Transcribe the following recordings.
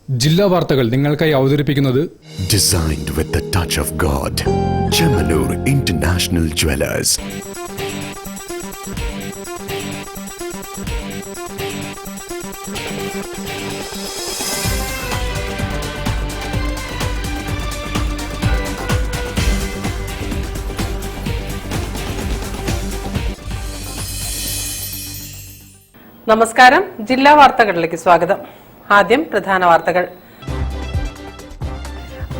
ജില്ലാ വാർത്തകൾ നിങ്ങൾക്കായി അവതരിപ്പിക്കുന്നത് Designed with the touch of God. Chemanur International Jewelers. നമസ്കാരം. ജില്ലാ വാർത്തകളിലേക്ക് സ്വാഗതം. ആദ്യം പ്രധാന വാർത്തകൾ.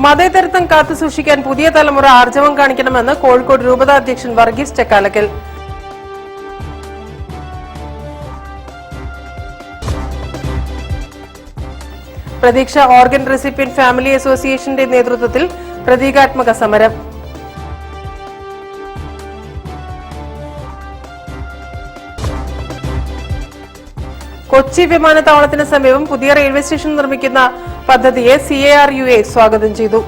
മതേതരത്വം കാത്തുസൂക്ഷിക്കാൻ പുതിയ തലമുറ ആർജവം കാണിക്കണമെന്ന് കോഴിക്കോട് രൂപത അധ്യക്ഷൻ വർഗീസ് ചക്കാലക്കൽ. പ്രതീക്ഷ ഓർഗൻ റെസിപ്പിയന്റ് ഫാമിലി അസോസിയേഷന്റെ നേതൃത്വത്തിൽ പ്രതീകാത്മക സമരം. കൊച്ചി വിമാനത്താവളത്തിന് സമീപം പുതിയ റെയിൽവേ സ്റ്റേഷൻ നിർമ്മിക്കുന്ന പദ്ധതിയെ CARUA സ്വാഗതം ചെയ്തു.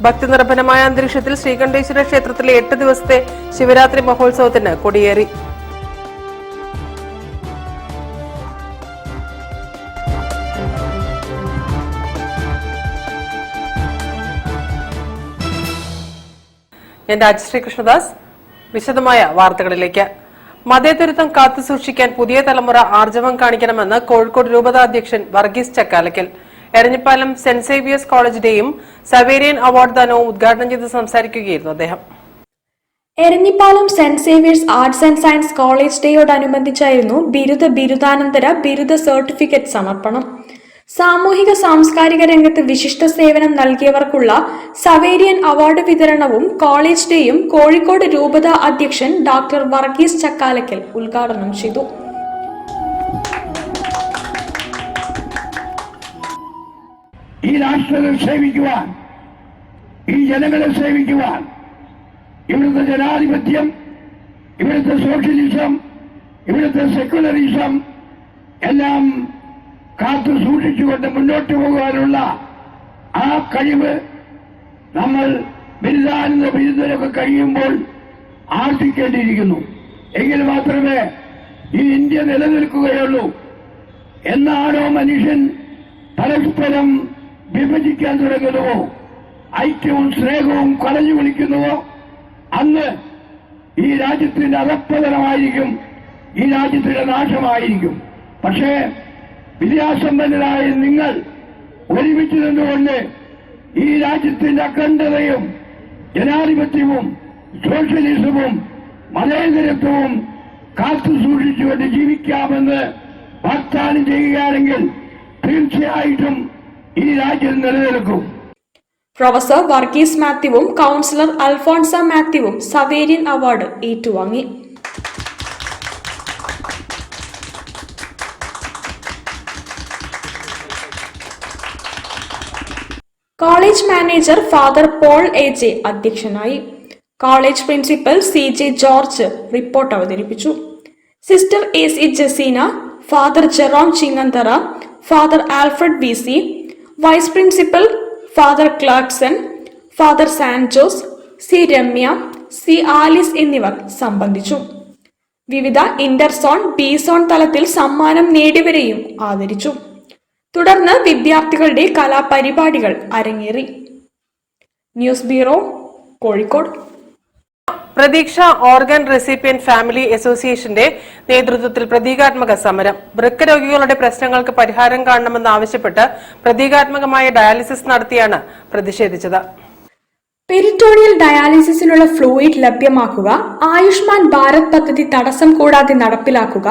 ഭക്തിനിർഭരമായ അന്തരീക്ഷത്തിൽ ശ്രീകണ്ഠേശ്വര ക്ഷേത്രത്തിലെ 8 ദിവസത്തെ ശിവരാത്രി മഹോത്സവത്തിന് കൊടിയേറി. ഞാൻ രാജശ്രീ കൃഷ്ണദാസ്. വിശദമായ വാർത്തകളിലേക്ക്. മതേതരത്വം കാത്തുസൂക്ഷിക്കാൻ പുതിയ തലമുറ ആർജവം കാണിക്കണമെന്ന് കോഴിക്കോട് രൂപത അധ്യക്ഷൻ Varghese Chakkalakkal. Eranhipalam saint Xavier's college ഡേയും സവേരിയൻ അവാർഡ് ദാനവും ഉദ്ഘാടനം ചെയ്ത് സംസാരിക്കുകയായിരുന്നു അദ്ദേഹം. Eranhipalam saint Xavier's arts and science college ഡേയോടനുബന്ധിച്ചായിരുന്നു ബിരുദാനന്തര ബിരുദ സർട്ടിഫിക്കറ്റ് സമർപ്പണം. സാമൂഹിക സാംസ്കാരിക രംഗത്ത് വിശിഷ്ട സേവനം നൽകിയവർക്കുള്ള സവേരിയൻ അവാർഡ് വിതരണവും കോളേജ് ഡേയും കോഴിക്കോട് രൂപത അധ്യക്ഷൻ ഡോക്ടർ വർഗീസ് ചക്കാലക്കൽ ഉദ്ഘാടനം ചെയ്തു. ഈ രാഷ്ട്രത്തെ സേവിക്കുവാൻ, ഈ ജനങ്ങളെ സേവിക്കുവാൻ, ഇവിടുത്തെ ജനാധിപത്യം, ഇവിടുത്തെ സോഷ്യലിസം, ഇവിടുത്തെ സെക്യുലറിസം എല്ലാം കാത്തു സൂക്ഷിച്ചുകൊണ്ട് മുന്നോട്ട് പോകുവാനുള്ള ആ കഴിവ് നമ്മൾ ബിരുദരൊക്കെ കഴിയുമ്പോൾ ആർജിക്കേണ്ടിയിരിക്കുന്നു. എങ്കിൽ മാത്രമേ ഈ ഇന്ത്യ നിലനിൽക്കുകയുള്ളൂ. എന്നാണോ മനുഷ്യൻ പരസ്പരം വിഭജിക്കാൻ തുടങ്ങുന്നുവോ, ഐക്യവും സ്നേഹവും കളഞ്ഞു വിളിക്കുന്നുവോ, അന്ന് ഈ രാജ്യത്തിന്റെ അധപ്പതനമായിരിക്കും, ഈ രാജ്യത്തിന്റെ നാശമായിരിക്കും. പക്ഷേ വിദ്യാസമ്പന്നരായ നിങ്ങൾ ഒരുമിച്ച് നിന്നുകൊണ്ട് ഈ രാജ്യത്തിന്റെ അഖണ്ഡതയും ജനാധിപത്യവും സോഷ്യലിസവും മതേതരത്വവും കാത്തു സൂക്ഷിച്ചുകൊണ്ട് ജീവിക്കാമെന്ന് വാഗ്ദാനം ചെയ്യുകയാണെങ്കിൽ തീർച്ചയായിട്ടും ഈ രാജ്യം നിലനിൽക്കും. പ്രൊഫസർ വർഗീസ് മാത്യുവും കൗൺസിലർ അൽഫോൺസ മാത്യുവും സവേരിയൻ അവാർഡ് ഏറ്റുവാങ്ങി. College manager father Paul AJ അധ്യക്ഷനായി. College principal CJ George report അവതരിപ്പിച്ചു. Sister AC Jaseena, father Jerome Chinganthara, father Alfred VC, vice principal father Clarkson, father Sanjose, C Ramya, C Alice എന്നിവർ സംബന്ധിച്ചു. വിവിധ ഇന്റർസോൺ, B-സോൺ തലത്തിൽ സമ്മാനം നേടിയവരെയും ആദരിച്ചു. തുടർന്ന് വിദ്യാർത്ഥികളുടെ കലാപരിപാടികൾ അരങ്ങേറി. News bureau, Kozhikode. പ്രതീക്ഷ ഓർഗൻ റെസിപ്പിയന്റ് ഫാമിലി അസോസിയേഷന്റെ നേതൃത്വത്തിൽ പ്രതീകാത്മക സമരം. വൃക്ക രോഗികളുടെ പ്രശ്നങ്ങൾക്ക് പരിഹാരം കാണണമെന്നാവശ്യപ്പെട്ട് പ്രതീകാത്മകമായ ഡയാലിസിസ് നടത്തിയാണ് പ്രതിഷേധിച്ചത്. പെരിറ്റോണിയൽ ഡയാലിസിസിനുള്ള ഫ്ലൂയിഡ് ലഭ്യമാക്കുക, ആയുഷ്മാൻ ഭാരത് പദ്ധതി തടസ്സം കൂടാതെ നടപ്പിലാക്കുക,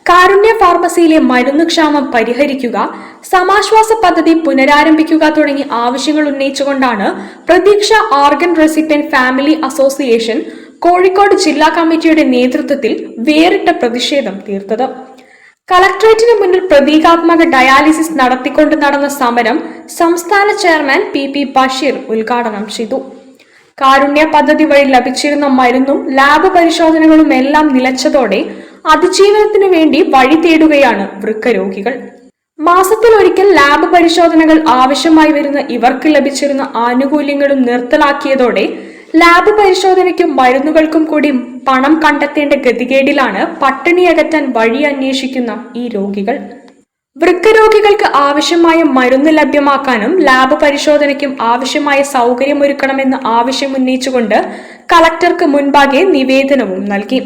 കാരുണ്യ ഫാർമസിയിലെ മരുന്നുക്ഷാമം പരിഹരിക്കുക, സമാശ്വാസ പദ്ധതി പുനരാരംഭിക്കുക തുടങ്ങി ആവശ്യങ്ങൾ ഉന്നയിച്ചുകൊണ്ടാണ് പ്രതീക്ഷ organ recipient family association Kozhikode ജില്ലാ കമ്മിറ്റിയുടെ നേതൃത്വത്തിൽ വേറിട്ട പ്രതിഷേധം തീർത്തത്. കളക്ടറേറ്റിന് മുന്നിൽ പ്രതീകാത്മക ഡയാലിസിസ് നടത്തിക്കൊണ്ട് നടന്ന സമരം സംസ്ഥാന ചെയർമാൻ PP ബഷീർ ഉദ്ഘാടനം ചെയ്തു. കാരുണ്യ പദ്ധതി വഴി ലഭിച്ചിരുന്ന മരുന്നും ലാബ് പരിശോധനകളും എല്ലാം നിലച്ചതോടെ അതിജീവനത്തിനു വേണ്ടി വഴി തേടുകയാണ് വൃക്ക രോഗികൾ. മാസത്തിലൊരിക്കൽ ലാബ് പരിശോധനകൾ ആവശ്യമായി വരുന്ന ഇവർക്ക് ലഭിച്ചിരുന്ന ആനുകൂല്യങ്ങളും നിർത്തലാക്കിയതോടെ ലാബ് പരിശോധനയ്ക്കും മരുന്നുകൾക്കും കൂടി പണം കണ്ടെത്തേണ്ട ഗതികേടിലാണ് പട്ടിണി അകറ്റാൻ വഴി അന്വേഷിക്കുന്ന ഈ രോഗികൾ. വൃക്ക രോഗികൾക്ക് ആവശ്യമായ മരുന്ന് ലഭ്യമാക്കാനും ലാബ് പരിശോധനയ്ക്കും ആവശ്യമായ സൗകര്യമൊരുക്കണമെന്ന് ആവശ്യമുന്നയിച്ചുകൊണ്ട് കളക്ടർക്ക് മുൻപാകെ നിവേദനവും നൽകി.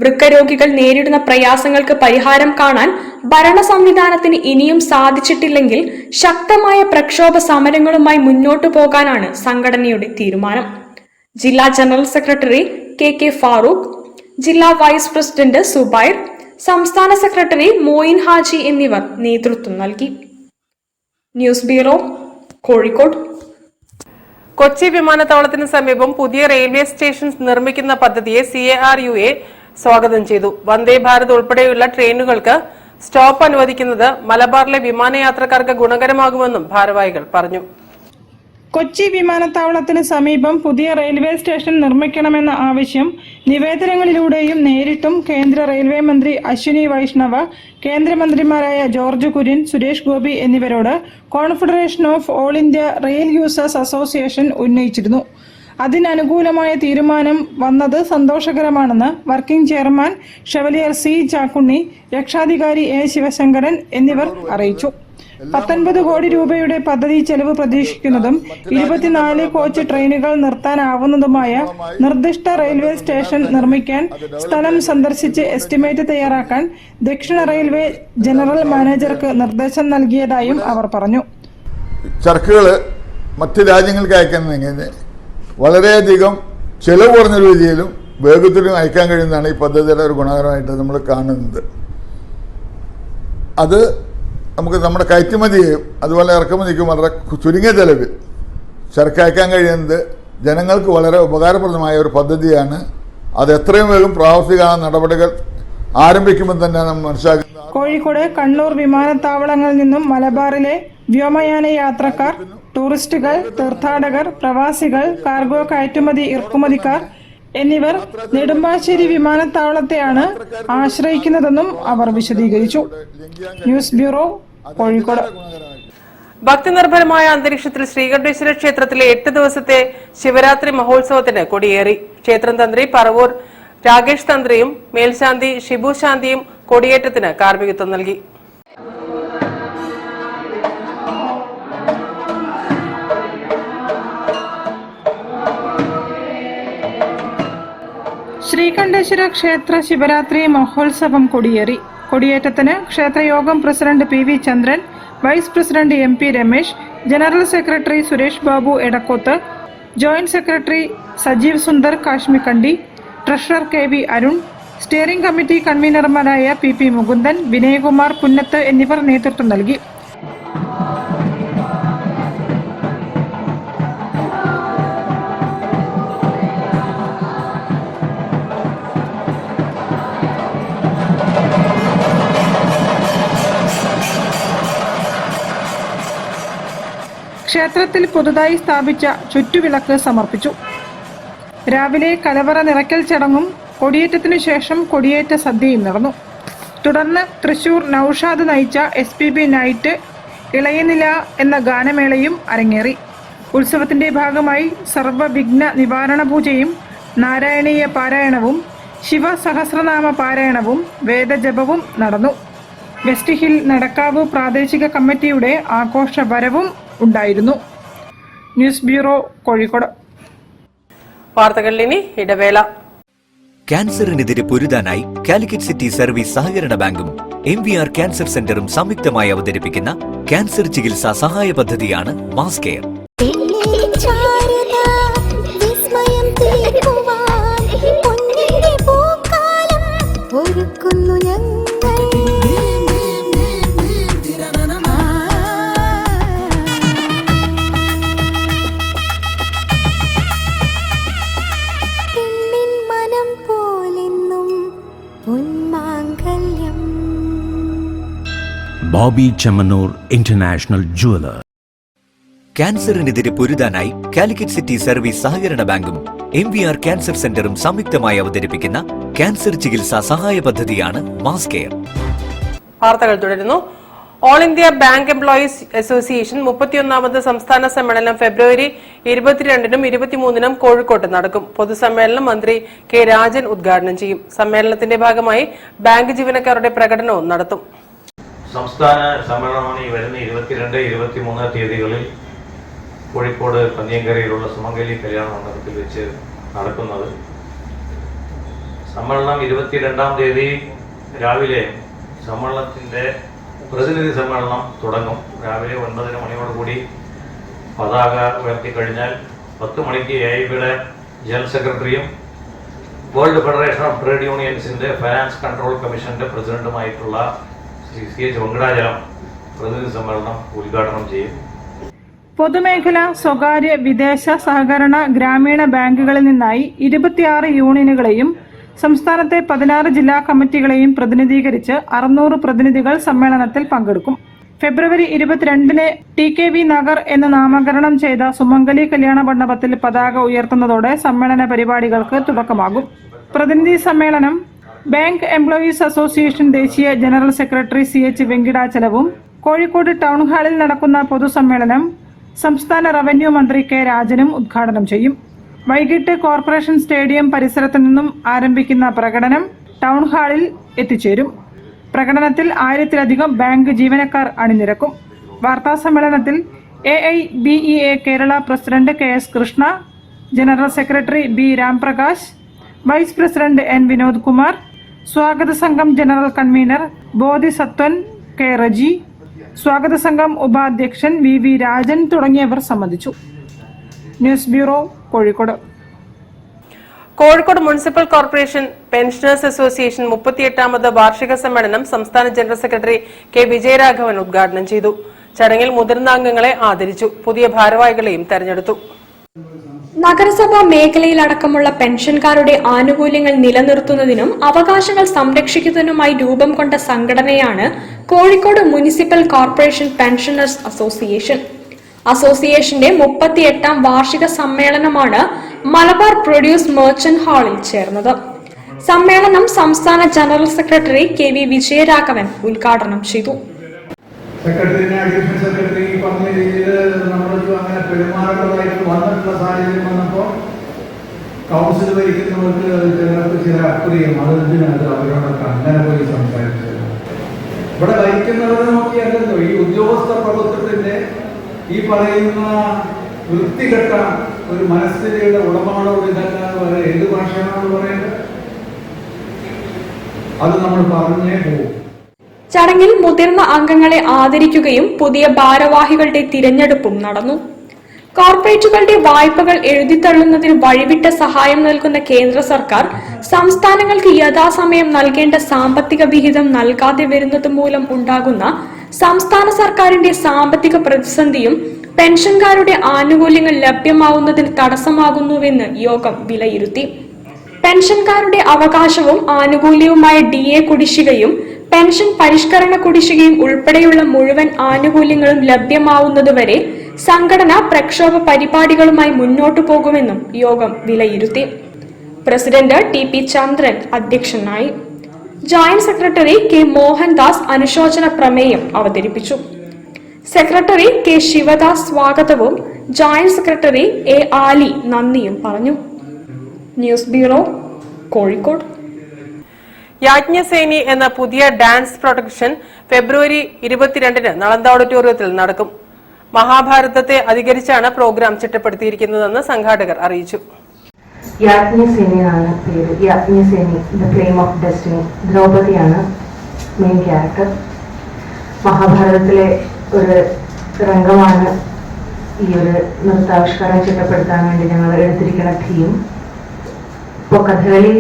വൃക്ക രോഗികൾ നേരിടുന്ന പ്രയാസങ്ങൾക്ക് പരിഹാരം കാണാൻ ഭരണ സംവിധാനത്തിന് ഇനിയും സാധിച്ചിട്ടില്ലെങ്കിൽ ശക്തമായ പ്രക്ഷോഭ സമരങ്ങളുമായി മുന്നോട്ടു പോകാനാണ് സംഘടനയുടെ തീരുമാനം. ജില്ലാ ജനറൽ സെക്രട്ടറി കെ ഫാറൂഖ്, ജില്ലാ വൈസ് പ്രസിഡന്റ് സുബൈർ, സംസ്ഥാന സെക്രട്ടറി മോയിൻ ഹാജി എന്നിവർ നേതൃത്വം നൽകി. News bureau, Kozhikode. കൊച്ചി വിമാനത്താവളത്തിന് സമീപം പുതിയ റെയിൽവേ സ്റ്റേഷൻ നിർമ്മിക്കുന്ന പദ്ധതിയെ CARUA സ്വാഗതം ചെയ്തു. വന്ദേ ഭാരത് ഉൾപ്പെടെയുള്ള ട്രെയിനുകൾക്ക് സ്റ്റോപ്പ് അനുവദിക്കുന്നത് മലബാറിലെ വിമാനയാത്രക്കാർക്ക് ഗുണകരമാകുമെന്നും ഭാരവാഹികൾ പറഞ്ഞു. കൊച്ചി വിമാനത്താവളത്തിന് സമീപം പുതിയ റെയിൽവേ സ്റ്റേഷൻ നിർമ്മിക്കണമെന്ന ആവശ്യം നിവേദനങ്ങളിലൂടെയും നേരിട്ടും കേന്ദ്ര റെയിൽവേ മന്ത്രി അശ്വിനി വൈഷ്ണവ്, കേന്ദ്രമന്ത്രിമാരായ ജോർജ് കുര്യൻ, സുരേഷ് ഗോപി എന്നിവരോട് confederation of all India rail users association ഉന്നയിച്ചിരുന്നു. അതിനനുകൂലമായ തീരുമാനം വന്നത് സന്തോഷകരമാണെന്ന് working chairman chevalier C. Chakkunni, രക്ഷാധികാരി A. ശിവശങ്കരൻ എന്നിവർ അറിയിച്ചു. 19 കോടി രൂപയുടെ പദ്ധതി ചെലവ് പ്രതീക്ഷിക്കുന്നതും 24 കോച്ച് ട്രെയിനുകൾ നിർത്താനാവുന്നതുമായ നിർദ്ദിഷ്ട റെയിൽവേ സ്റ്റേഷൻ നിർമ്മിക്കാൻ സ്ഥലം സന്ദർശിച്ച് എസ്റ്റിമേറ്റ് തയ്യാറാക്കാൻ ദക്ഷിണ റെയിൽവേ ജനറൽ മാനേജർക്ക് നിർദ്ദേശം നൽകിയതായും അവർ പറഞ്ഞു. ചരക്കുകൾ മറ്റ് രാജ്യങ്ങൾക്ക് അയക്കുന്നതിന് വളരെയധികം ചെലവ് കുറഞ്ഞ രീതിയിലും വേഗത്തിലും അയക്കാൻ കഴിയുന്നതാണ് ഈ പദ്ധതിയുടെ ഒരു ഗുണകരമായിട്ട് നമ്മൾ കാണുന്നത്. അത് നമുക്ക് നമ്മുടെ കയറ്റുമതിയെയും അതുപോലെ ഇറക്കുമതിക്കും വളരെ ചുരുങ്ങിയ ചെലവിൽ ചരക്ക് അയക്കാൻ കഴിയുന്നത് ജനങ്ങൾക്ക് വളരെ ഉപകാരപ്രദമായ ഒരു പദ്ധതിയാണ്. അത് എത്രയും വേഗം പ്രാവർത്തികമായ നടപടികൾ ആരംഭിക്കുമ്പോൾ തന്നെ നമ്മൾ മനസ്സിലാക്കുന്നത്. കോഴിക്കോട്, കണ്ണൂർ വിമാനത്താവളങ്ങളിൽ നിന്നും മലബാറിലെ വ്യോമയാന യാത്രക്കാർ, ടൂറിസ്റ്റുകൾ, തീർത്ഥാടകർ, പ്രവാസികൾ, കാർഗോ കയറ്റുമതി ഇറക്കുമതിക്കാർ എന്നിവർ നെടുമ്പാശ്ശേരി വിമാനത്താവളത്തെയാണ് ആശ്രയിക്കുന്നതെന്നും അവർ വിശദീകരിച്ചു. News bureau, Kozhikode. ഭക്തിനിർഭരമായ അന്തരീക്ഷത്തിൽ ശ്രീകണ്ഠേശ്വര ക്ഷേത്രത്തിലെ 8 ദിവസത്തെ ശിവരാത്രി മഹോത്സവത്തിന് കൊടിയേറി. ക്ഷേത്രം തന്ത്രി പറവൂർ രാകേഷ് തന്ത്രിയും മേൽശാന്തി ഷിബു ശാന്തിയും കൊടിയേറ്റത്തിന് കാർമ്മികത്വം നൽകി. ശ്രീകണ്ഠേശ്വര ക്ഷേത്ര ശിവരാത്രി മഹോത്സവം കൊടിയേറി. കൊടിയേറ്റത്തിന് ക്ഷേത്രയോഗം president PV Chandran, vice president MP Ramesh, general secretary Suresh Babu Edakkoth, joint secretary Sajeev Sundar Kashmikkandi, treasurer KV Arun, steering committee കൺവീനർമാരായ PP മുകുന്ദൻ, വിനയകുമാർ പുന്നത്ത് എന്നിവർ നേതൃത്വം നൽകി. ക്ഷേത്രത്തിൽ പുതുതായി സ്ഥാപിച്ച ചുറ്റുവിളക്ക് സമർപ്പിച്ചു. രാവിലെ കലവറ നിറയ്ക്കൽ ചടങ്ങും കൊടിയേറ്റത്തിനു ശേഷം കൊടിയേറ്റ സദ്യയും നടന്നു. തുടർന്ന് തൃശൂർ നൌഷാദ് നയിച്ച SPB നൈറ്റ് ഇളയനില എന്ന ഗാനമേളയും അരങ്ങേറി. ഉത്സവത്തിന്റെ ഭാഗമായി സർവവിഘ്ന നിവാരണ പൂജയും നാരായണീയ പാരായണവും ശിവസഹസ്രനാമ പാരായണവും വേദജപവും നടന്നു. വെസ്റ്റ് ഹിൽ നടക്കാവ് പ്രാദേശിക കമ്മിറ്റിയുടെ ആഘോഷ വരവും ഉണ്ടായിരുന്നു. News bureau, Kozhikode. വാർത്തകളിൽ ഇനി ഇടവേള. ക്യാൻസറിനെതിരെ പൊരുതാനായി കാലിക്കറ്റ് സിറ്റി സർവീസ് സഹകരണ ബാങ്കും MVR ക്യാൻസർ സെന്ററും സംയുക്തമായി അവതരിപ്പിക്കുന്ന ക്യാൻസർ ചികിത്സാ സഹായ പദ്ധതിയാണ് mass care. Boby Chemmanur international jeweller. ക്യാൻസറിനെതിരെ പൊരുതാനായി കാലിക്കറ്റ് സിറ്റി സർവീസ് സഹകരണ ബാങ്കും MVR ക്യാൻസർ സെന്ററും സംയുക്തമായി അവതരിപ്പിക്കുന്ന ക്യാൻസർ ചികിത്സാ സഹായ പദ്ധതിയാണ് മാസ് കെയർ. വാർത്തകൾ തുടരുന്നു. All India bank employees association 31ാമത് സംസ്ഥാന സമ്മേളനം ഫെബ്രുവരി 22-നും 23-നും കോഴിക്കോട്ട് നടക്കും. പൊതുസമ്മേളനം മന്ത്രി കെ രാജൻ ഉദ്ഘാടനം ചെയ്യും. സമ്മേളനത്തിന്റെ ഭാഗമായി ബാങ്ക് ജീവനക്കാരുടെ പ്രകടനവും നടത്തും. സംസ്ഥാന സമ്മേളനമാണ് ഈ വരുന്ന 22, 23 തീയതികളിൽ കോഴിക്കോട് പന്നിയങ്കരയിലുള്ള സുമംഗലി കല്യാണ മണ്ഡപത്തിൽ വെച്ച് നടക്കുന്നത്. സമ്മേളനം 22-ാം തീയതി രാവിലെ സമ്മേളനത്തിന്റെ പ്രതിനിധി സമ്മേളനം തുടങ്ങും. രാവിലെ 9 മണിയോടുകൂടി പതാക ഉയർത്തിക്കഴിഞ്ഞാൽ 10 മണിക്ക് AIBയുടെ ജനറൽ സെക്രട്ടറിയും വേൾഡ് ഫെഡറേഷൻ ഓഫ് ട്രേഡ് യൂണിയൻസിന്റെ ഫൈനാൻസ് കൺട്രോൾ കമ്മീഷന്റെ പ്രസിഡന്റുമായിട്ടുള്ള ശ്രീ CH വെങ്കടാചലം പ്രതിനിധി സമ്മേളനം ഉദ്ഘാടനം ചെയ്യും. പൊതുമേഖല, സ്വകാര്യ, വിദേശ, സഹകരണ, ഗ്രാമീണ ബാങ്കുകളിൽ നിന്നായി 26 യൂണിയനുകളെയും സംസ്ഥാനത്തെ 16 ജില്ലാ കമ്മിറ്റികളെയും പ്രതിനിധീകരിച്ച് 600 പ്രതിനിധികൾ സമ്മേളനത്തിൽ പങ്കെടുക്കും. ഫെബ്രുവരി 22-ന് TKV നഗർ എന്ന് നാമകരണം ചെയ്ത സുമംഗലി കല്യാണ മണ്ഡപത്തിൽ പതാക ഉയർത്തുന്നതോടെ സമ്മേളന പരിപാടികൾക്ക് തുടക്കമാകും. പ്രതിനിധി സമ്മേളനം ബാങ്ക് എംപ്ലോയീസ് അസോസിയേഷൻ ദേശീയ ജനറൽ സെക്രട്ടറി CH വെങ്കിടാചലവും, കോഴിക്കോട് ടൗൺ ഹാളിൽ നടക്കുന്ന പൊതുസമ്മേളനം സംസ്ഥാന റവന്യൂ മന്ത്രി കെ രാജനും ഉദ്ഘാടനം ചെയ്യും. വൈകിട്ട് കോർപ്പറേഷൻ സ്റ്റേഡിയം പരിസരത്തു നിന്നും ആരംഭിക്കുന്ന പ്രകടനം ടൗൺ ഹാളിൽ എത്തിച്ചേരും. പ്രകടനത്തിൽ 1000-ലധികം ബാങ്ക് ജീവനക്കാർ അണിനിരക്കും. വാർത്താ സമ്മേളനത്തിൽ AIBEA Kerala president KS Krishna, general secretary B Ramprakash, vice president N Vinod Kumar, സ്വാഗത സംഘം general convener Bodhisathwan K Reji, സ്വാഗത സംഘം ഉപാധ്യക്ഷൻ VV രാജൻ തുടങ്ങിയവർ സംബന്ധിച്ചു. News bureau, Kozhikode. Kozhikode municipal corporation pensioners association 38ാമത് വാർഷിക സമ്മേളനം സംസ്ഥാന ജനറൽ സെക്രട്ടറി K വിജയരാഘവൻ ഉദ്ഘാടനം ചെയ്തു. ചടങ്ങിൽ മുതിർന്ന അംഗങ്ങളെ ആദരിച്ചു. പുതിയ ഭാരവാഹികളെയും തെരഞ്ഞെടുത്തു. നഗരസഭാ മേഖലയിലടക്കമുള്ള പെൻഷൻകാരുടെ ആനുകൂല്യങ്ങൾ നിലനിർത്തുന്നതിനും അവകാശങ്ങൾ സംരക്ഷിക്കുന്നതിനുമായി രൂപം കൊണ്ട സംഘടനയാണ് Kozhikode municipal corporation pensioners association. അസോസിയേഷന്റെ 38ാം വാർഷിക സമ്മേളനമാണ് മലബാർ പ്രൊഡ്യൂസ് മെർച്ചന്റ് ഹാളിൽ ചേർന്നത്. സമ്മേളനം സംസ്ഥാന ജനറൽ സെക്രട്ടറി KV വിജയരാഘവൻ ഉദ്ഘാടനം ചെയ്തു. സെക്രട്ടറിനെ അഡീഷണൽ സെക്രട്ടറി പറഞ്ഞ രീതിയിൽ നമ്മൾക്ക് അങ്ങനെ പെരുമാറേണ്ടതായിട്ട് വന്നിട്ടുള്ള സാഹചര്യം വന്നപ്പോൾ കൗൺസിൽ ഭരിക്കുന്നവർക്ക് ചിലർക്ക് ചില അപ്രിയം അതെന്തിനത് അവരോടൊക്കെ അങ്ങനെ പോയി സംസാരിച്ചത്. ഇവിടെ ഭരിക്കുന്നവരെ നോക്കിയല്ലോ ഈ ഉദ്യോഗസ്ഥ പ്രഭുത്വത്തിന്റെ ഈ പറയുന്ന വൃത്തികെട്ട ഒരു മനസ്ഥിതിയുടെ ഉടമകളോട് ഇതല്ലാതെ വരെ ഏത് ഭാഷയാണെന്ന് പറയുന്നത് അത് നമ്മൾ പറഞ്ഞേ പോകും. ചടങ്ങിൽ മുതിർന്ന അംഗങ്ങളെ ആദരിക്കുകയും പുതിയ ഭാരവാഹികളുടെ തിരഞ്ഞെടുപ്പും നടന്നു. കോർപ്പറേറ്റുകളുടെ വായ്പകൾ എഴുതിത്തള്ളുന്നതിന് വഴിവിട്ട സഹായം നൽകുന്ന കേന്ദ്ര സർക്കാർ സംസ്ഥാനങ്ങൾക്ക് യഥാസമയം നൽകേണ്ട സാമ്പത്തിക വിഹിതം നൽകാതെ വരുന്നത് മൂലം ഉണ്ടാകുന്ന സംസ്ഥാന സർക്കാരിന്റെ സാമ്പത്തിക പ്രതിസന്ധിയും പെൻഷൻകാരുടെ ആനുകൂല്യങ്ങൾ ലഭ്യമാവുന്നതിന് തടസ്സമാകുന്നുവെന്ന് യോഗം വിലയിരുത്തി. പെൻഷൻകാരുടെ അവകാശവും ആനുകൂല്യവുമായ DA കുടിശ്ശികയും പെൻഷൻ പരിഷ്കരണ കുടിശ്ശികയും ഉൾപ്പെടെയുള്ള മുഴുവൻ ആനുകൂല്യങ്ങളും ലഭ്യമാവുന്നതുവരെ സംഘടന പ്രക്ഷോഭ പരിപാടികളുമായി മുന്നോട്ടു പോകുമെന്നും യോഗം വിലയിരുത്തി. പ്രസിഡന്റ് TP ചന്ദ്രൻ അധ്യക്ഷനായി. ജോയിന്റ് സെക്രട്ടറി K മോഹൻദാസ് അനുശോചന പ്രമേയം അവതരിപ്പിച്ചു. സെക്രട്ടറി K ശിവദാസ് സ്വാഗതവും ജോയിന്റ് സെക്രട്ടറി A ആലി നന്ദിയും പറഞ്ഞു. News bureau, Kozhikode. യാജ്ഞസേനി എന്ന പുതിയ ഡാൻസ് പ്രൊഡക്ഷൻ ഫെബ്രുവരി 22-ന് നളന്ദ ഓഡിറ്റോറിയത്തിൽ നടക്കും. മഹാഭാരതത്തെ അധികരിച്ചാണ് പ്രോഗ്രാം ചിട്ടപ്പെടുത്തിയിരിക്കുന്നതെന്ന് സംഘാടകർ അറിയിച്ചു. യാജ്ഞസേനി ആണ് പേര്. Yajnaseni, the flame of destiny. ദ്രൗപദിയാണ് മെയിൻ ക്യാരക്ടർ. മഹാഭാരതത്തിലെ ഒരു രംഗമാണ് ഈ ഒരു നൃത്താവിഷ്കാരം ചിട്ടപ്പെടുത്താൻ വേണ്ടി ഞങ്ങൾ എടുത്തിരിക്കുന്ന തീം. ഇപ്പോൾ കഥകളി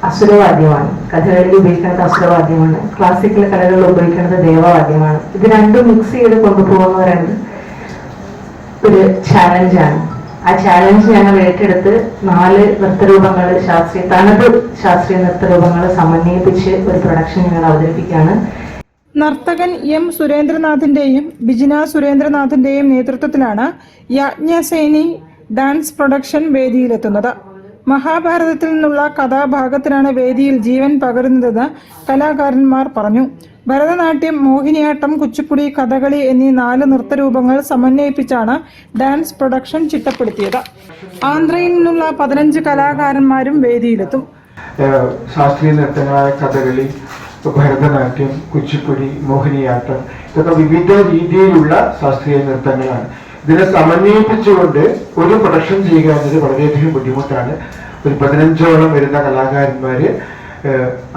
അസുരവാദ്യമാണ്. കഥകളിൽ ഉപയോഗിക്കുന്നത് അസുരവാദ്യമാണ്. ക്ലാസിക്കൽ കലകളിൽ ഉപയോഗിക്കുന്നത് ദേവവാദ്യമാണ്. ഇത് രണ്ടും മിക്സ് ചെയ്ത് കൊണ്ടുപോകുന്ന പറയുന്നത് ഒരു ചാലഞ്ചാണ്. ആ ചാലഞ്ച് ഞങ്ങൾ ഏറ്റെടുത്ത് 4 നൃത്തരൂപങ്ങൾ, തനത് ശാസ്ത്രീയ നൃത്തരൂപങ്ങൾ സമന്വയിപ്പിച്ച് ഒരു പ്രൊഡക്ഷൻ ഞങ്ങൾ അവതരിപ്പിക്കുകയാണ്. നർത്തകൻ M സുരേന്ദ്രനാഥിന്റെയും ബിജിന സുരേന്ദ്രനാഥിന്റെയും നേതൃത്വത്തിലാണ് യാജ്ഞസേനി ഡാൻസ് പ്രൊഡക്ഷൻ വേദിയിലെത്തുന്നത്. മഹാഭാരതത്തിൽ നിന്നുള്ള കഥാഭാഗത്തിനാണ് വേദിയിൽ ജീവൻ പകരുന്നതെന്ന് കലാകാരന്മാർ പറഞ്ഞു. ഭരതനാട്യം, മോഹിനിയാട്ടം, കുച്ചിപ്പുടി, കഥകളി എന്നീ 4 നൃത്തരൂപങ്ങൾ സമന്വയിപ്പിച്ചാണ് ഡാൻസ് പ്രൊഡക്ഷൻ ചിട്ടപ്പെടുത്തിയത്. ആന്ധ്രയിൽ നിന്നുള്ള 15 കലാകാരന്മാരും വേദിയിലെത്തും. ശാസ്ത്രീയ നൃത്തങ്ങളായ കഥകളി, ഭരതനാട്യം, കുച്ചിപ്പുടി, മോഹിനിയാട്ടം ഇതൊക്കെ വിവിധ രീതിയിലുള്ള ശാസ്ത്രീയ നൃത്തങ്ങളാണ്. ഇതിനെ സമന്വയിപ്പിച്ചുകൊണ്ട് ഒരു പ്രൊഡക്ഷൻ ചെയ്യുക എന്നത് വളരെയധികം ബുദ്ധിമുട്ടാണ്. ഒരു 15ഓളം വരുന്ന കലാകാരന്മാര്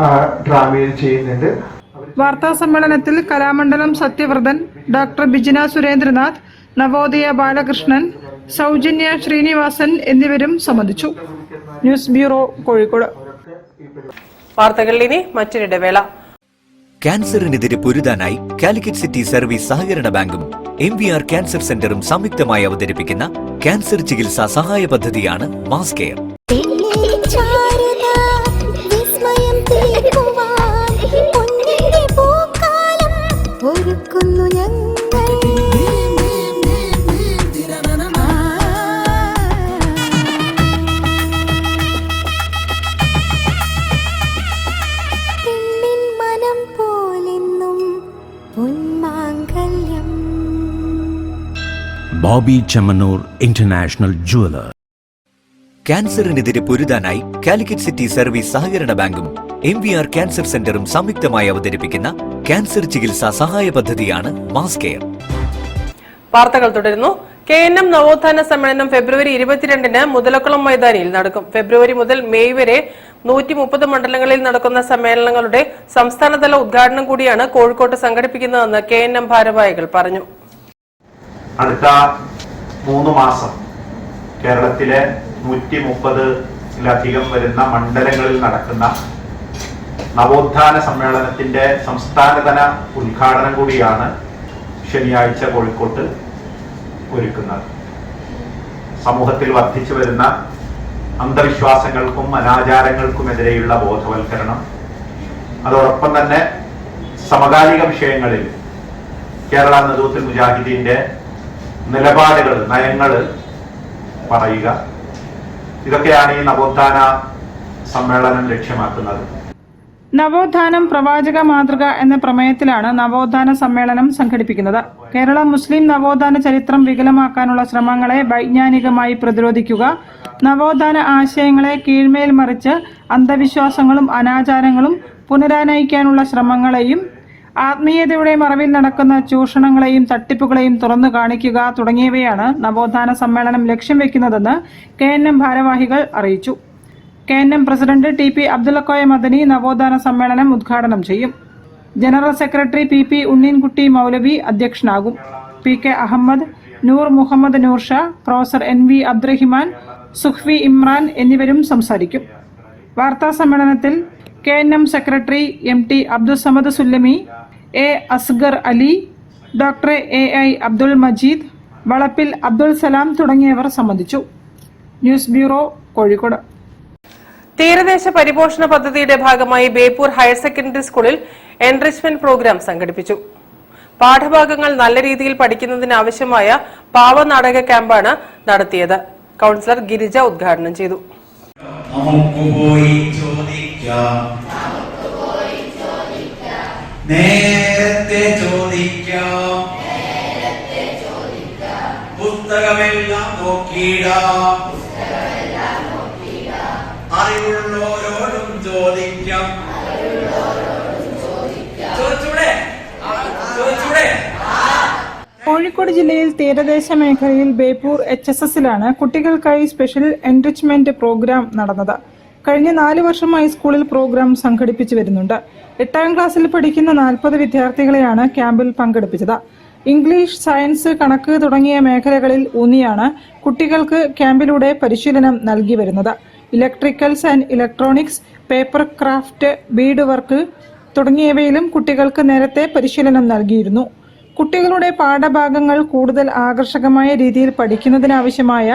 ആ ഡ്രാമയിൽ ചെയ്യുന്നുണ്ട്. വാർത്താ സമ്മേളനത്തിൽ കലാമണ്ഡലം സത്യവ്രതൻ, ഡോക്ടർ ബിജിന സുരേന്ദ്രനാഥ്, നവോദയ ബാലകൃഷ്ണൻ, സൗജന്യ ശ്രീനിവാസൻ എന്നിവരും സംബന്ധിച്ചു. News bureau, Kozhikode. വാർത്തകളിൽ ഇനി മറ്റൊരിടവേള. ക്യാൻസറിനെതിരെ പൊരുതാനായി കാലിക്കറ്റ് സിറ്റി സർവീസ് സഹകരണ ബാങ്കും MVR ക്യാൻസർ സെന്ററും സംയുക്തമായി അവതരിപ്പിക്കുന്ന ക്യാൻസർ ചികിത്സാ സഹായ പദ്ധതിയാണ് mass care. Boby Chemmanur international jeweller. ക്യാൻസറിനെതിരെ പൊരുതാനായി കാലിക്കറ്റ് സിറ്റി സർവീസ് സഹകരണ ബാങ്കും MVR ക്യാൻസർ സെന്ററും സംയുക്തമായി അവതരിപ്പിക്കുന്ന ക്യാൻസർ ചികിത്സാ സഹായ പദ്ധതിയാണ് മാസ് കെയർ. വാർത്തകൾ തുടരുന്നു. KNM നവോത്ഥാന സമ്മേളനം ഫെബ്രുവരി 22-ന് മുതലക്കുളം മൈതാനിയിൽ നടക്കും. ഫെബ്രുവരി മുതൽ മെയ് വരെ 130 മണ്ഡലങ്ങളിൽ നടക്കുന്ന സമ്മേളനങ്ങളുടെ സംസ്ഥാനതല ഉദ്ഘാടനം കൂടിയാണ് കോഴിക്കോട്ട് സംഘടിപ്പിക്കുന്നതെന്ന് KNM ഭാരവാഹികൾ പറഞ്ഞു. അടുത്ത 3 മാസം കേരളത്തിലെ 130-ലധികം വരുന്ന മണ്ഡലങ്ങളിൽ നടക്കുന്ന നവോത്ഥാന സമ്മേളനത്തിന്റെ സംസ്ഥാനതല ഉദ്ഘാടനം കൂടിയാണ് ശനിയാഴ്ച കോഴിക്കോട്ട് ഒരുക്കുന്നത്. സമൂഹത്തിൽ വർദ്ധിച്ചു വരുന്ന അന്ധവിശ്വാസങ്ങൾക്കും അനാചാരങ്ങൾക്കുമെതിരെയുള്ള ബോധവൽക്കരണം, അതോടൊപ്പം തന്നെ സമകാലിക വിഷയങ്ങളിൽ കേരള നദൂത്തുൽ മുജാഹിദീന്റെ നിലപാടുകൾ, നയങ്ങൾ പറയുക, ഇതൊക്കെയാണ് ഈ നവോത്ഥാന സമ്മേളനം ലക്ഷ്യമാക്കുന്നത്. നവോത്ഥാനം പ്രവാചക മാതൃക എന്ന പ്രമേയത്തിലാണ് നവോത്ഥാന സമ്മേളനം സംഘടിപ്പിക്കുന്നത്. കേരള മുസ്ലിം നവോത്ഥാന ചരിത്രം വികലമാക്കാനുള്ള ശ്രമങ്ങളെ വൈജ്ഞാനികമായി പ്രതിരോധിക്കുക, നവോത്ഥാന ആശയങ്ങളെ കീഴ്മേൽ മറിച്ച് അന്ധവിശ്വാസങ്ങളും അനാചാരങ്ങളും പുനരാനയിക്കാനുള്ള ശ്രമങ്ങളെയും ആത്മീയതയുടെ മറവിൽ നടക്കുന്ന ചൂഷണങ്ങളെയും തട്ടിപ്പുകളെയും തുറന്നു കാണിക്കുക തുടങ്ങിയവയാണ് നവോത്ഥാന സമ്മേളനം ലക്ഷ്യം വെക്കുന്നതെന്ന് KNM ഭാരവാഹികൾ അറിയിച്ചു. KNM president TP Abdullakoya Madani നവോത്ഥാന സമ്മേളനം ഉദ്ഘാടനം ചെയ്യും. General secretary PP Unneenkutty Moulavi അധ്യക്ഷനാകും. PK Ahmed, Noor Muhammad Noorsha, professor NV Abdurahiman, Sukhvi Imran എന്നിവരും സംസാരിക്കും. വാർത്താ സമ്മേളനത്തിൽ KNM secretary MT Abdussamad Sullami, A Asgar Ali, doctor AI Abdul Majeed, Valappil Abdul Salam തുടങ്ങിയവർ സംബന്ധിച്ചു. News bureau, Kozhikode. തീരദേശ പരിപോഷണ പദ്ധതിയുടെ ഭാഗമായി ബേപ്പൂർ ഹയർ സെക്കൻഡറി സ്കൂളിൽ എൻറിച്ച്മെന്റ് പ്രോഗ്രാം സംഘടിപ്പിച്ചു. പാഠഭാഗങ്ങൾ നല്ല രീതിയിൽ പഠിക്കുന്നതിന് ആവശ്യമായ പാവനാടക ക്യാമ്പാണ് നടത്തിയത്. കൌൺസിലർ ഗിരിജ ഉദ്ഘാടനം ചെയ്തു. നേരത്തെ ചോദിക്കാം, പുസ്തകമെല്ലാം നോക്കിയിടാം, അറിവുള്ളവരോടും ചോദിക്കാം. കോഴിക്കോട് ജില്ലയിൽ തീരദേശ മേഖലയിൽ ബേപ്പൂർ HSSലാണ് കുട്ടികൾക്കായി സ്പെഷ്യൽ എൻറിച്ച്മെന്റ് പ്രോഗ്രാം നടന്നത്. കഴിഞ്ഞ 4 വർഷമായി സ്കൂളിൽ പ്രോഗ്രാം സംഘടിപ്പിച്ചു വരുന്നുണ്ട്. 8ാം ക്ലാസ്സിൽ പഠിക്കുന്ന 40 വിദ്യാർത്ഥികളെയാണ് ക്യാമ്പിൽ പങ്കെടുപ്പിച്ചത്. ഇംഗ്ലീഷ്, സയൻസ്, കണക്ക് തുടങ്ങിയ മേഖലകളിൽ ഊന്നിയാണ് കുട്ടികൾക്ക് ക്യാമ്പിലൂടെ പരിശീലനം നൽകി വരുന്നത്. Electricals and electronics, paper craft, bead work തുടങ്ങിയവയിലും കുട്ടികൾക്ക് നേരത്തെ പരിശീലനം നൽകിയിരുന്നു. കുട്ടികളുടെ പാഠഭാഗങ്ങൾ കൂടുതൽ ആകർഷകമായ രീതിയിൽ പഠിക്കുന്നതിനാവശ്യമായ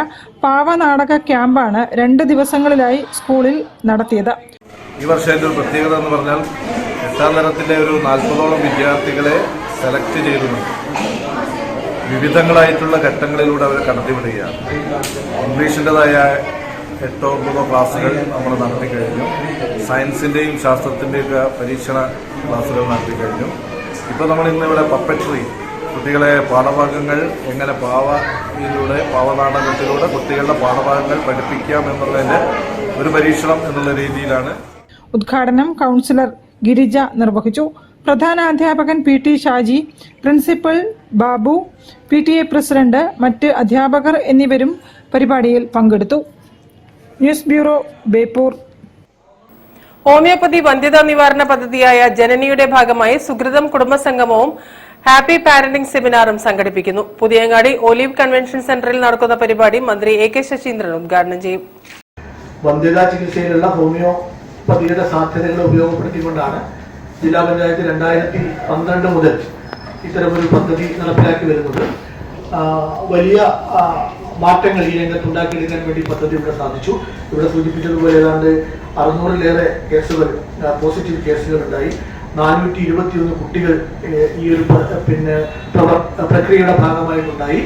പാവനാടക ക്യാമ്പാണ് 2 ദിവസങ്ങളിലായി സ്കൂളിൽ നടത്തിയത്. ഈ വർഷത്തെ ഒരു പ്രത്യേകത എന്ന് പറഞ്ഞാൽ 8ാം തരത്തിലെ ഒരു 40ഓളം വിദ്യാർത്ഥികളെ സെലക്ട് ചെയ്തിട്ടുണ്ട്. വിവിധങ്ങളായിട്ടുള്ള ഘട്ടങ്ങളിലൂടെ അവരെ കടത്തിവിടുകയാണ്. ഇംഗ്ലീഷിൻ്റെതായ 8 or 9 ക്ലാസ്സുകൾ നമ്മൾ നടത്തി കഴിഞ്ഞു. സയൻസിൻ്റെയും ശാസ്ത്രത്തിൻ്റെയൊക്കെ പരീക്ഷണ ക്ലാസ്സുകൾ നടത്തി കഴിഞ്ഞു. ഇപ്പോൾ നമ്മൾ ഇന്നിവിടെ പപ്പറ്റ്രി, കുട്ടികളെ പാഠഭാഗങ്ങൾ എങ്ങനെ പാവനാടകത്തിലൂടെ കുട്ടികളുടെ പാഠഭാഗങ്ങൾ പഠിപ്പിക്കാം എന്നുള്ളതിൻ്റെ ഒരു പരീക്ഷണം എന്നുള്ള രീതിയിലാണ്. ഉദ്ഘാടനം കൗൺസിലർ ഗിരിജ നിർവഹിച്ചു. പ്രധാനാധ്യാപകൻ PT Shaji, principal Babu, PTA president, മറ്റ് അധ്യാപകർ എന്നിവരും പരിപാടിയിൽ പങ്കെടുത്തു. News bureau, Beypore. ഹോമിയോപ്പതി വന്ധ്യതാ നിവാരണ പദ്ധതിയായ ജനനിയുടെ ഭാഗമായി സുകൃതം കുടുംബസംഗമവും ഹാപ്പി പാരന്റിംഗ് സെമിനാറും സംഘടിപ്പിക്കുന്നു. പുതിയങ്ങാടി ഒലീവ് കൺവെൻഷൻ സെന്ററിൽ നടക്കുന്ന പരിപാടി മന്ത്രി AK ശശീന്ദ്രൻ ഉദ്ഘാടനം ചെയ്യും. വന്ധ്യതാ ചികിത്സയിലുള്ള ഹോമിയോപ്പതിയുടെ സാധ്യതകൾ ഉപയോഗപ്പെടുത്തിക്കൊണ്ടാണ് ജില്ലാ പഞ്ചായത്ത് 2012 മുതൽ ഇത്തരമൊരു പദ്ധതി നടപ്പിലാക്കി വരുന്നത്. വലിയ മാറ്റങ്ങൾ ഈ രംഗത്ത് ഉണ്ടാക്കിയെടുക്കാൻ വേണ്ടി പദ്ധതിയുടെ സാധിച്ചു. ഇവിടെ സൂചിപ്പിച്ചതുപോലെ ഏതാണ്ട് 600-ലേറെ കേസുകൾ, പോസിറ്റീവ് കേസുകൾ ഉണ്ടായി. 421 കുട്ടികൾ ഈ ഒരു പ്രക്രിയയുടെ ഭാഗമായിട്ടുണ്ടായി.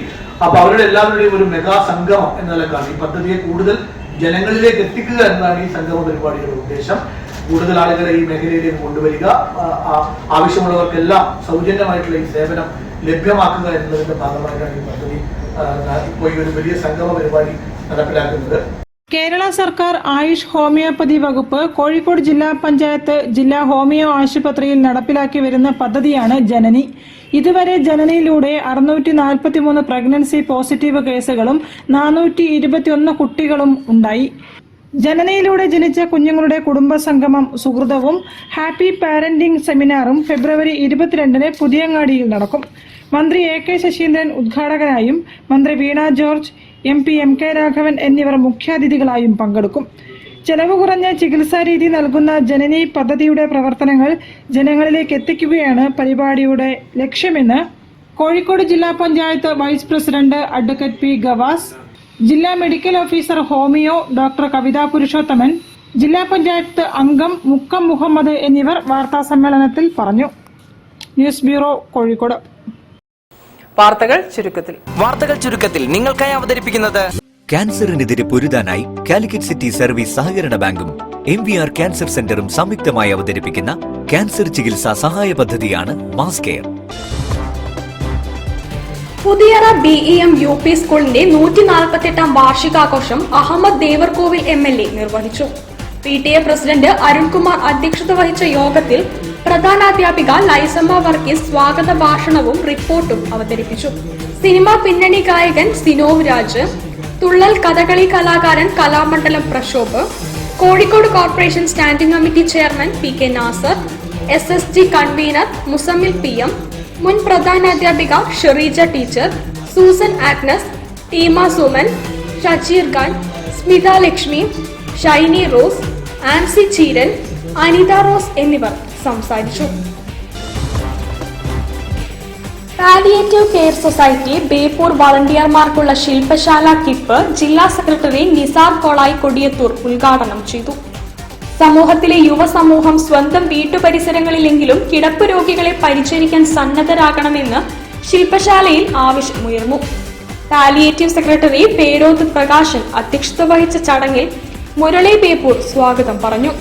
അപ്പൊ അവരുടെ എല്ലാവരുടെയും ഒരു മെഗാ സംഗമം എന്ന നിലക്കാണ് ഈ പദ്ധതിയെ കൂടുതൽ ജനങ്ങളിലേക്ക് എത്തിക്കുക എന്നതാണ് ഈ സംഗമ പരിപാടിയുടെ ഉദ്ദേശം. കൂടുതൽ ആളുകളെ ഈ മേഖലയിലേക്ക് കൊണ്ടുവരിക, ആവശ്യമുള്ളവർക്കെല്ലാം സൗജന്യമായിട്ടുള്ള ഈ സേവനം ലഭ്യമാക്കുക എന്നതിന്റെ ഭാഗമായിട്ടാണ് ഈ പദ്ധതി ഇപ്പോൾ ഈ ഒരു വലിയ സംഗമ പരിപാടി നടപ്പിലാക്കുന്നത്. കേരള സർക്കാർ ആയുഷ് ഹോമിയോപ്പതി വകുപ്പ് കോഴിക്കോട് ജില്ലാ പഞ്ചായത്ത് ജില്ലാ ഹോമിയോ ആശുപത്രിയിൽ നടപ്പിലാക്കി വരുന്ന പദ്ധതിയാണ് ജനനി. ഇതുവരെ ജനനിയിലൂടെ 643 പ്രഗ്നൻസി പോസിറ്റീവ് കേസുകളും 421 കുട്ടികളും ഉണ്ടായി. ജനനയിലൂടെ ജനിച്ച കുഞ്ഞുങ്ങളുടെ കുടുംബസംഗമം സുഹൃതവും ഹാപ്പി പാരന്റിംഗ് സെമിനാറും ഫെബ്രുവരി 22-ന് പുതിയങ്ങാടിയിൽ നടക്കും. മന്ത്രി AK ശശീന്ദ്രൻ ഉദ്ഘാടകനായും മന്ത്രി വീണ ജോർജ്, MP MK രാഘവൻ എന്നിവർ മുഖ്യാതിഥികളായും പങ്കെടുക്കും. ചെലവ് കുറഞ്ഞ ചികിത്സാരീതി നൽകുന്ന ജനനി പദ്ധതിയുടെ പ്രവർത്തനങ്ങൾ ജനങ്ങളിലേക്ക് എത്തിക്കുകയാണ് പരിപാടിയുടെ ലക്ഷ്യമെന്ന് കോഴിക്കോട് ജില്ലാ panchayat vice president advocate P Gavas, ജില്ലാ medical officer homeo doctor Kavitha Purushothaman, ജില്ലാ പഞ്ചായത്ത് അംഗം മുക്കം മുഹമ്മദ് എന്നിവർ വാർത്താ സമ്മേളനത്തിൽ പറഞ്ഞു. News bureau, Kozhikode. വാർത്തകൾ ചുരുക്കത്തിൽ നിങ്ങൾക്കായി അവതരിപ്പിക്കുന്നത് ക്യാൻസറിനെതിരെ പൊരുതാനായി കാലിക്കറ്റ് സിറ്റി സർവീസ് സഹകരണ ബാങ്കും MVR ക്യാൻസർ സെന്ററും സംയുക്തമായി അവതരിപ്പിക്കുന്ന ക്യാൻസർ ചികിത്സാ സഹായ പദ്ധതിയാണ് mass care. Puthiyara BEM UP സ്കൂളിന്റെ 148-ാം വാർഷികാഘോഷം അഹമ്മദ് ദേവർകോവിൽ MLA നിർവഹിച്ചു. PTA പ്രസിഡന്റ് അരുൺകുമാർ അധ്യക്ഷത വഹിച്ച യോഗത്തിൽ പ്രധാനാധ്യാപിക ലൈസമ്മ വർഗീസ് സ്വാഗത ഭാഷണവും റിപ്പോർട്ടും അവതരിപ്പിച്ചു. സിനിമാ പിന്നണി ഗായകൻ സിനോവ് രാജ്, തുള്ളൽ കഥകളി കലാകാരൻ Kalamandalam Prashobh, Kozhikode corporation standing committee chairman PK Nasar, SSG convener Muzammil PM, മുൻ പ്രധാനാധ്യാപിക Shereeja teacher, Susan Agnes, Teema Suman, Shajeer Khan, Smitha Lakshmi, Shiny Rose, Ancy Cheeran, Anitha Rose എന്നിവർ സംസാരിച്ചു. പാലിയേറ്റീവ് കെയർ സൊസൈറ്റി ബേപ്പൂർ വളണ്ടിയർമാർക്കുള്ള ശില്പശാല കിപ്പ് ജില്ലാ സെക്രട്ടറി നിസാർ കോളായി കൊടിയത്തൂർ ഉദ്ഘാടനം ചെയ്തു. സമൂഹത്തിലെ യുവസമൂഹം സ്വന്തം വീട്ടുപരിസരങ്ങളിലെങ്കിലും കിടപ്പ് രോഗികളെ പരിചരിക്കാൻ സന്നദ്ധരാകണമെന്ന് ശില്പശാലയിൽ ആവശ്യമുയർന്നു. പാലിയേറ്റീവ് സെക്രട്ടറി പേരോത്ത് പ്രകാശൻ അധ്യക്ഷത വഹിച്ച ചടങ്ങിൽ മുരളി ബേപ്പൂർ സ്വാഗതം പറഞ്ഞു.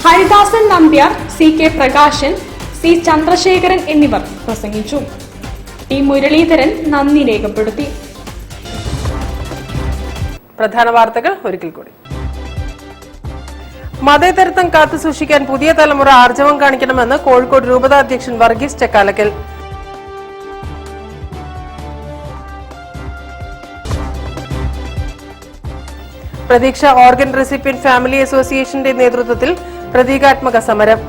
ഹരിദാസൻ നമ്പ്യാർ, CK പ്രകാശൻ, C ചന്ദ്രശേഖരൻ എന്നിവർ പ്രസംഗിച്ചു. T മുരളീധരൻ നന്ദി രേഖപ്പെടുത്തി. പ്രധാന വാർത്തകൾ ഒരിക്കൽ കൂടി. മതേതരത്വം കാത്തുസൂക്ഷിക്കാൻ പുതിയ തലമുറ ആർജവം കാണിക്കണമെന്ന് കോഴിക്കോട് രൂപത അധ്യക്ഷൻ വർഗീസ് ചക്കാലക്കൽ. പ്രതീക്ഷ ഓർഗൻ റെസിപ്പിയന്റ് ഫാമിലി അസോസിയേഷന്റെ നേതൃത്വത്തിൽ പ്രതീകാത്മക സമരം.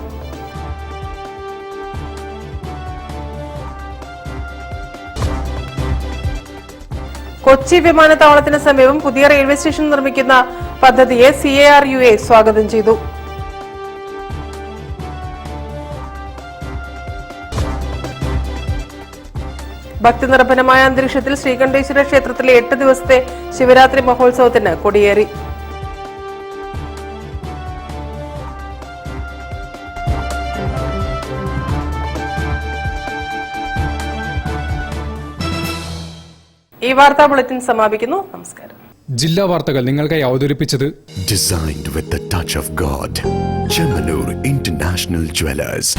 കൊച്ചി വിമാനത്താവളത്തിന് സമീപം പുതിയ റെയിൽവേ സ്റ്റേഷൻ നിർമ്മിക്കുന്ന പദ്ധതിയെ CARUA സ്വാഗതം ചെയ്തു. ഭക്തിനിർഭരമായ അന്തരീക്ഷത്തിൽ ശ്രീകണ്ഠേശ്വര ക്ഷേത്രത്തിലെ 8 ദിവസത്തെ ശിവരാത്രി മഹോത്സവത്തിന് കൊടിയേറി. ഈ വാർത്താ ബുള്ളറ്റിൻ സമാപിക്കുന്നു. നമസ്കാരം. ജില്ലാ വാർത്തകൾ നിങ്ങൾക്കായി അവതരിപ്പിച്ചത് Designed with the touch of God. Chemanur International Jewelers.